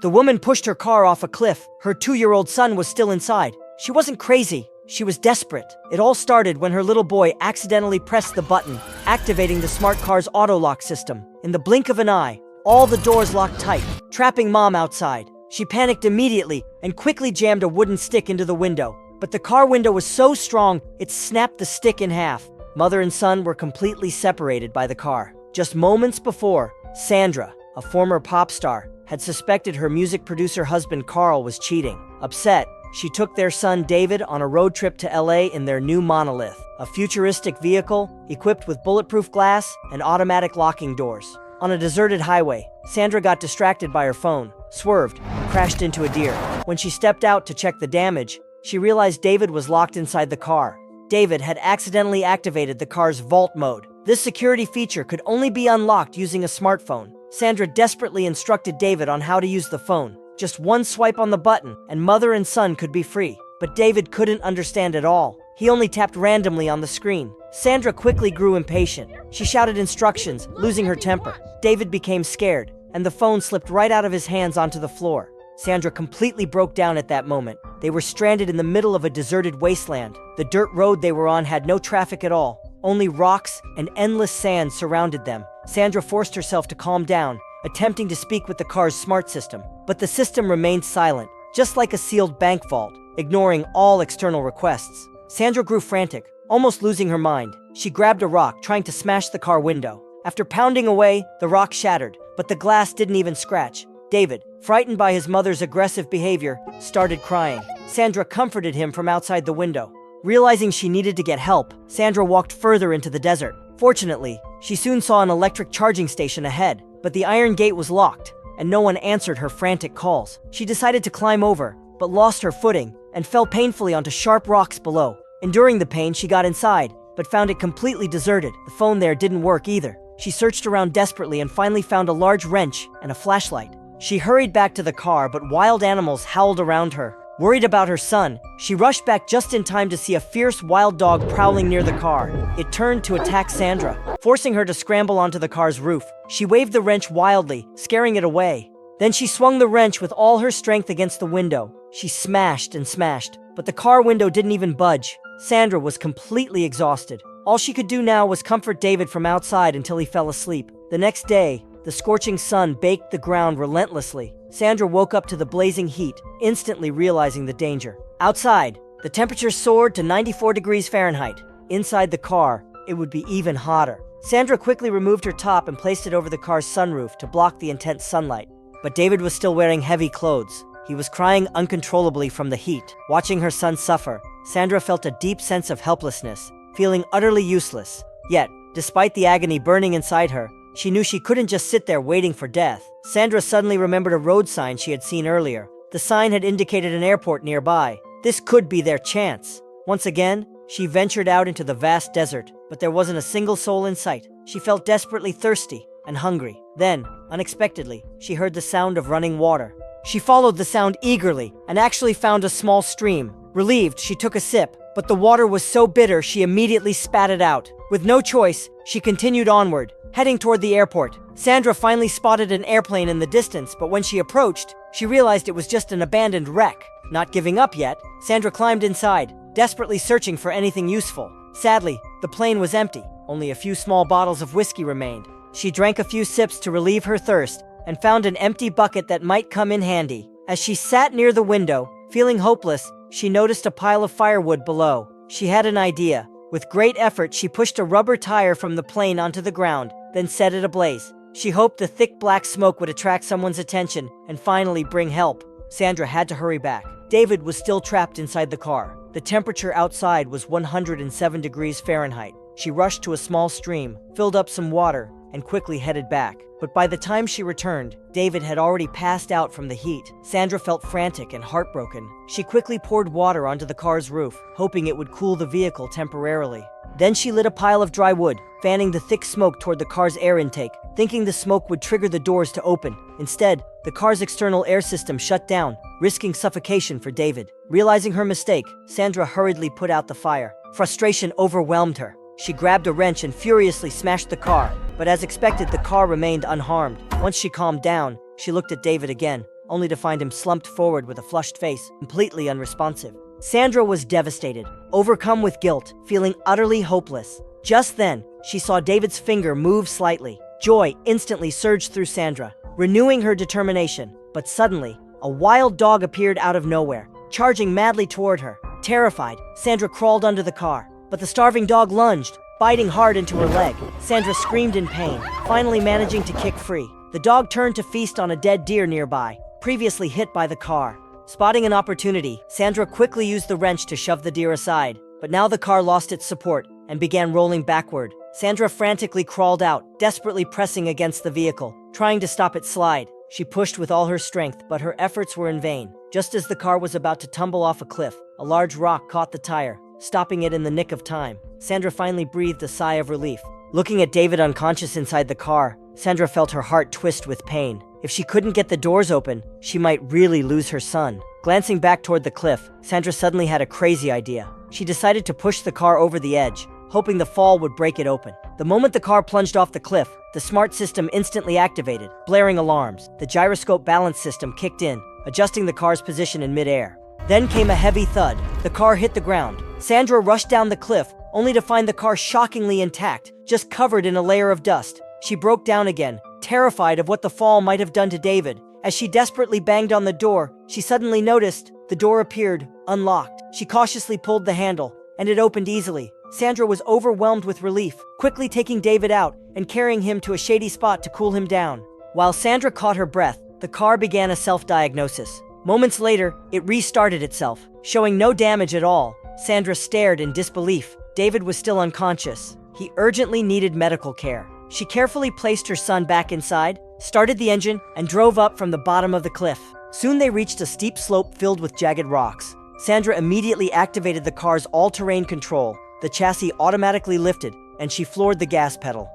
The woman pushed her car off a cliff. Her 2-year-old son was still inside. She wasn't crazy. She was desperate. It all started when her little boy accidentally pressed the button, activating the smart car's auto-lock system. In the blink of an eye, all the doors locked tight, trapping Mom outside. She panicked immediately and quickly jammed a wooden stick into the window. But the car window was so strong, it snapped the stick in half. Mother and son were completely separated by the car. Just moments before, Sandra, a former pop star, had suspected her music producer husband Carl was cheating. Upset, she took their son David on a road trip to LA in their new Monolith, a futuristic vehicle equipped with bulletproof glass and automatic locking doors. On a deserted highway, Sandra got distracted by her phone, swerved, and crashed into a deer. When she stepped out to check the damage, she realized David was locked inside the car. David had accidentally activated the car's vault mode. This security feature could only be unlocked using a smartphone. Sandra desperately instructed David on how to use the phone. Just one swipe on the button, and mother and son could be free. But David couldn't understand at all. He only tapped randomly on the screen. Sandra quickly grew impatient. She shouted instructions, losing her temper. David became scared, and the phone slipped right out of his hands onto the floor. Sandra completely broke down at that moment. They were stranded in the middle of a deserted wasteland. The dirt road they were on had no traffic at all. Only rocks and endless sand surrounded them. Sandra forced herself to calm down, attempting to speak with the car's smart system. But the system remained silent, just like a sealed bank vault, ignoring all external requests. Sandra grew frantic, almost losing her mind. She grabbed a rock, trying to smash the car window. After pounding away, the rock shattered, but the glass didn't even scratch. David, frightened by his mother's aggressive behavior, started crying. Sandra comforted him from outside the window. Realizing she needed to get help, Sandra walked further into the desert. Fortunately, she soon saw an electric charging station ahead, but the iron gate was locked, and no one answered her frantic calls. She decided to climb over, but lost her footing and fell painfully onto sharp rocks below. Enduring the pain, she got inside, but found it completely deserted. The phone there didn't work either. She searched around desperately and finally found a large wrench and a flashlight. She hurried back to the car, but wild animals howled around her. Worried about her son, she rushed back just in time to see a fierce wild dog prowling near the car. It turned to attack Sandra, forcing her to scramble onto the car's roof. She waved the wrench wildly, scaring it away. Then she swung the wrench with all her strength against the window. She smashed and smashed, but the car window didn't even budge. Sandra was completely exhausted. All she could do now was comfort David from outside until he fell asleep. The next day, the scorching sun baked the ground relentlessly. Sandra woke up to the blazing heat, instantly realizing the danger. Outside, the temperature soared to 94 degrees Fahrenheit. Inside the car, it would be even hotter. Sandra quickly removed her top and placed it over the car's sunroof to block the intense sunlight. But David was still wearing heavy clothes. He was crying uncontrollably from the heat. Watching her son suffer, Sandra felt a deep sense of helplessness, feeling utterly useless. Yet, despite the agony burning inside her, she knew she couldn't just sit there waiting for death. Sandra suddenly remembered a road sign she had seen earlier. The sign had indicated an airport nearby. This could be their chance. Once again, she ventured out into the vast desert, but there wasn't a single soul in sight. She felt desperately thirsty and hungry. Then, unexpectedly, she heard the sound of running water. She followed the sound eagerly and actually found a small stream. Relieved, she took a sip, but the water was so bitter she immediately spat it out. With no choice, she continued onward, heading toward the airport. Sandra finally spotted an airplane in the distance, but when she approached, she realized it was just an abandoned wreck. Not giving up yet, Sandra climbed inside, desperately searching for anything useful. Sadly, the plane was empty. Only a few small bottles of whiskey remained. She drank a few sips to relieve her thirst and found an empty bucket that might come in handy. As she sat near the window, feeling hopeless, she noticed a pile of firewood below. She had an idea. With great effort, she pushed a rubber tire from the plane onto the ground, then set it ablaze. She hoped the thick black smoke would attract someone's attention and finally bring help. Sandra had to hurry back. David was still trapped inside the car. The temperature outside was 107 degrees Fahrenheit. She rushed to a small stream, filled up some water, and quickly headed back. But by the time she returned, David had already passed out from the heat. Sandra felt frantic and heartbroken. She quickly poured water onto the car's roof, hoping it would cool the vehicle temporarily. Then she lit a pile of dry wood, fanning the thick smoke toward the car's air intake, thinking the smoke would trigger the doors to open. Instead, the car's external air system shut down, risking suffocation for David. Realizing her mistake, Sandra hurriedly put out the fire. Frustration overwhelmed her. She grabbed a wrench and furiously smashed the car, but as expected, the car remained unharmed. Once she calmed down, she looked at David again. only to find him slumped forward with a flushed face, completely unresponsive. Sandra was devastated, overcome with guilt, feeling utterly hopeless. Just then, she saw David's finger move slightly. Joy instantly surged through Sandra, renewing her determination. But suddenly, a wild dog appeared out of nowhere, charging madly toward her. Terrified, Sandra crawled under the car, but the starving dog lunged, biting hard into her leg. Sandra screamed in pain, finally managing to kick free. The dog turned to feast on a dead deer nearby, previously hit by the car. Spotting an opportunity, Sandra quickly used the wrench to shove the deer aside, but now the car lost its support and began rolling backward. Sandra frantically crawled out, desperately pressing against the vehicle, trying to stop its slide. She pushed with all her strength, but her efforts were in vain. Just as the car was about to tumble off a cliff, a large rock caught the tire, stopping it in the nick of time. Sandra finally breathed a sigh of relief. Looking at David unconscious inside the car, Sandra felt her heart twist with pain. If she couldn't get the doors open, she might really lose her son. Glancing back toward the cliff, Sandra suddenly had a crazy idea. She decided to push the car over the edge, hoping the fall would break it open. The moment the car plunged off the cliff, the smart system instantly activated, blaring alarms. The gyroscope balance system kicked in, adjusting the car's position in midair. Then came a heavy thud. The car hit the ground. Sandra rushed down the cliff, only to find the car shockingly intact, just covered in a layer of dust. She broke down again, terrified of what the fall might have done to David. As she desperately banged on the door, she suddenly noticed the door appeared unlocked. She cautiously pulled the handle, and it opened easily. Sandra was overwhelmed with relief, quickly taking David out and carrying him to a shady spot to cool him down. While Sandra caught her breath, the car began a self-diagnosis. Moments later, it restarted itself, showing no damage at all. Sandra stared in disbelief. David was still unconscious. He urgently needed medical care. She carefully placed her son back inside, started the engine, and drove up from the bottom of the cliff. Soon they reached a steep slope filled with jagged rocks. Sandra immediately activated the car's all-terrain control. The chassis automatically lifted, and she floored the gas pedal.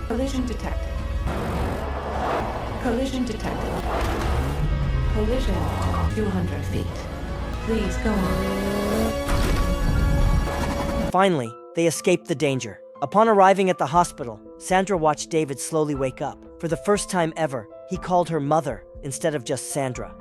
Collision detected. Collision detected. Collision 200 feet. Please go on. Finally, they escaped the danger. Upon arriving at the hospital, Sandra watched David slowly wake up. For the first time ever, he called her mother instead of just Sandra.